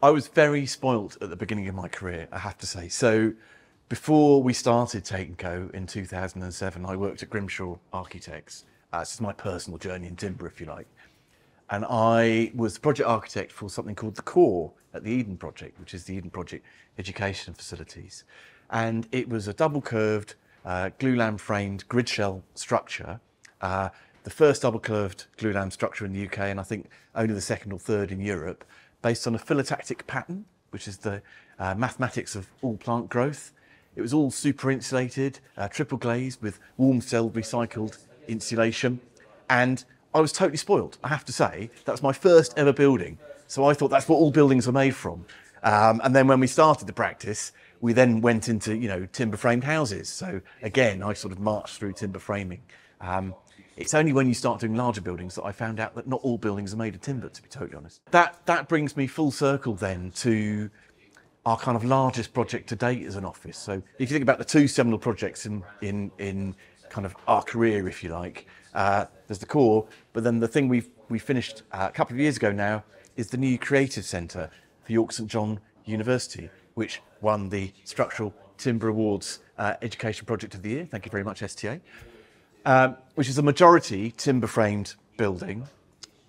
I was very spoilt at the beginning of my career, I have to say. So before we started Tate & Co in 2007, I worked at Grimshaw Architects. This is my personal journey in timber, if you like. And I was the project architect for something called the Core at the Eden Project, which is the Eden Project Education Facilities. And it was a double curved, glulam framed grid shell structure. The first double curved glulam structure in the UK, and I think only the second or third in Europe, based on a philotactic pattern, which is the mathematics of all plant growth. It was all super insulated, triple glazed with warm cell recycled insulation. And I was totally spoiled, I have to say. That was my first ever building. So I thought that's what all buildings are made from. And then when we started the practice, we then went into, timber framed houses. So again, I sort of marched through timber framing. It's only when you start doing larger buildings that I found out that not all buildings are made of timber, to be totally honest. That brings me full circle then to our kind of largest project to date as an office. So if you think about the two seminal projects in kind of our career, if you like, there's the Core, but then the thing we finished a couple of years ago now is the new Creative Centre for York St John University, which won the Structural Timber Awards Education Project of the Year. Thank you very much, STA. Which is a majority timber framed building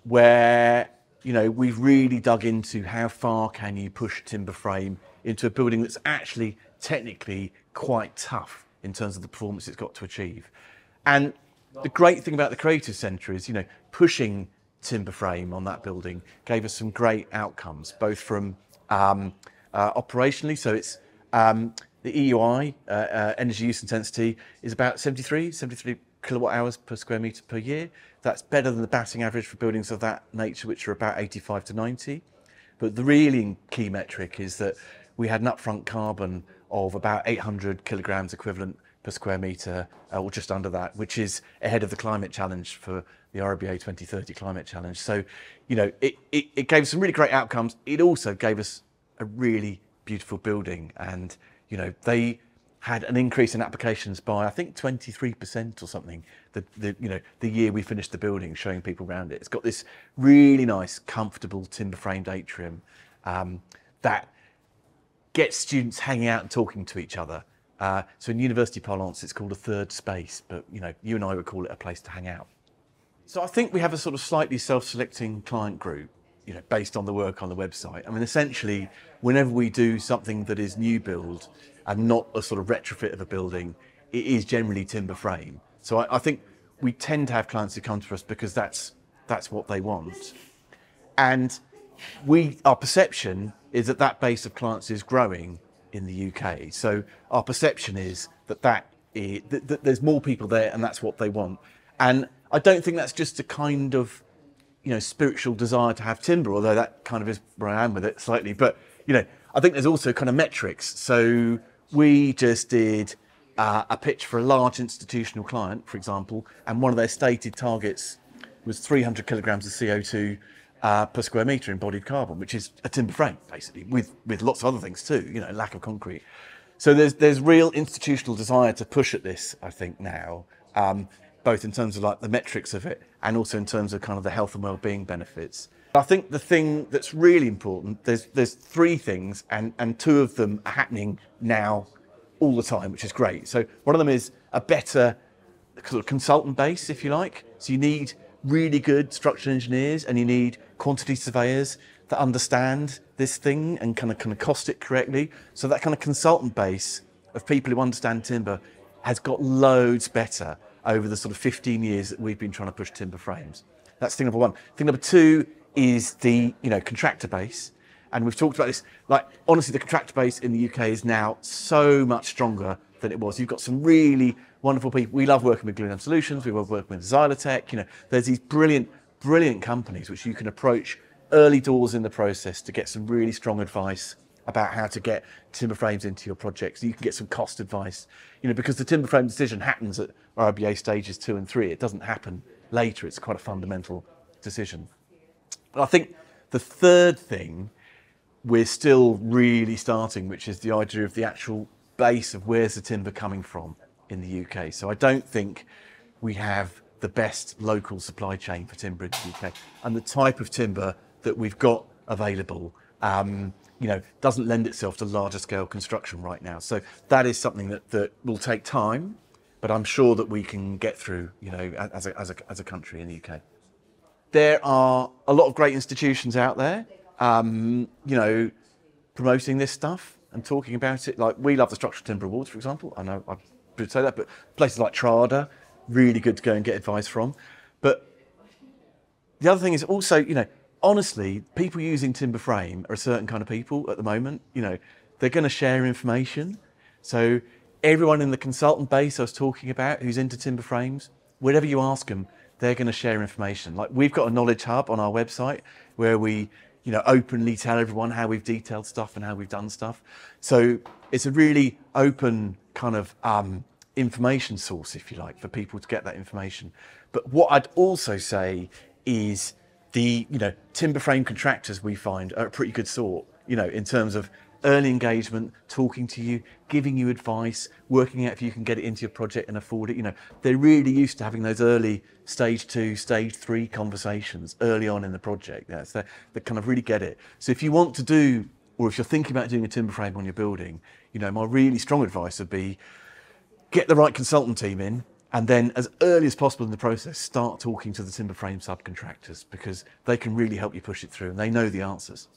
where, we've really dug into how far can you push timber frame into a building that's actually technically quite tough in terms of the performance it's got to achieve. And the great thing about the Creative Centre is, pushing timber frame on that building gave us some great outcomes, both from operationally. So it's the EUI, energy use intensity, is about 73 kilowatt hours per square metre per year. That's better than the batting average for buildings of that nature, which are about 85 to 90. But the really key metric is that we had an upfront carbon of about 800 kilograms equivalent per square metre, or just under that, which is ahead of the climate challenge for the RBA 2030 climate challenge. So, it gave us some really great outcomes. It also gave us a really beautiful building, and, they had an increase in applications by, I think, 23% or something, the year we finished the building, showing people around it. It's got this really nice, comfortable timber framed atrium that gets students hanging out and talking to each other. So in university parlance, it's called a third space, but you and I would call it a place to hang out. So I think we have a sort of slightly self-selecting client group, based on the work on the website. I mean, essentially, whenever we do something that is new build and not a sort of retrofit of a building, it is generally timber frame. So I think we tend to have clients who come to us because that's what they want. And our perception is that base of clients is growing in the UK. So our perception is that there's more people there and that's what they want. And I don't think that's just a kind of, spiritual desire to have timber, although that kind of is where I am with it slightly. But, I think there's also kind of metrics. So we just did a pitch for a large institutional client, for example, and one of their stated targets was 300 kilograms of CO2 per square metre embodied carbon, which is a timber frame, basically, with lots of other things too, lack of concrete. So there's real institutional desire to push at this, I think, now, both in terms of like the metrics of it and also in terms of kind of the health and well-being benefits. I think the thing that's really important, there's three things, and two of them are happening now all the time, which is great. So one of them is a better sort of consultant base, if you like. So you need really good structural engineers and you need quantity surveyors that understand this thing and kind of cost it correctly. So that kind of consultant base of people who understand timber has got loads better over the sort of 15 years that we've been trying to push timber frames. That's thing number one. Thing number two is the contractor base. And we've talked about this, like, honestly, the contractor base in the UK is now so much stronger than it was. You've got some really wonderful people. We love working with Glulam Solutions. We love working with Xylotech. There's these brilliant companies which you can approach early doors in the process to get some really strong advice about how to get timber frames into your projects. You can get some cost advice, because the timber frame decision happens at RBA stages 2 and 3. It doesn't happen later. It's quite a fundamental decision. But I think the third thing we're still really starting, which is the idea of the actual base of where's the timber coming from in the UK. So I don't think we have the best local supply chain for timber in the UK, and the type of timber that we've got available doesn't lend itself to larger scale construction right now. So that is something that will take time, but I'm sure that we can get through, as a country in the UK. There are a lot of great institutions out there, promoting this stuff and talking about it. Like, we love the Structural Timber Awards, for example. I know I should say that, but places like Trada, really good to go and get advice from. But the other thing is also, honestly, people using timber frame are a certain kind of people at the moment. They're going to share information. So everyone in the consultant base I was talking about who's into timber frames, whatever you ask them, they're going to share information. Like, we've got a knowledge hub on our website where we, openly tell everyone how we've detailed stuff and how we've done stuff. So it's a really open kind of information source, if you like, for people to get that information. But what I'd also say is the, timber frame contractors we find are a pretty good sort, in terms of early engagement, talking to you, giving you advice, working out if you can get it into your project and afford it. They're really used to having those early stage 2, stage 3 conversations early on in the project. So they kind of really get it. So if you want to do, or if you're thinking about doing a timber frame on your building, my really strong advice would be get the right consultant team in, and then as early as possible in the process, start talking to the timber frame subcontractors, because they can really help you push it through and they know the answers.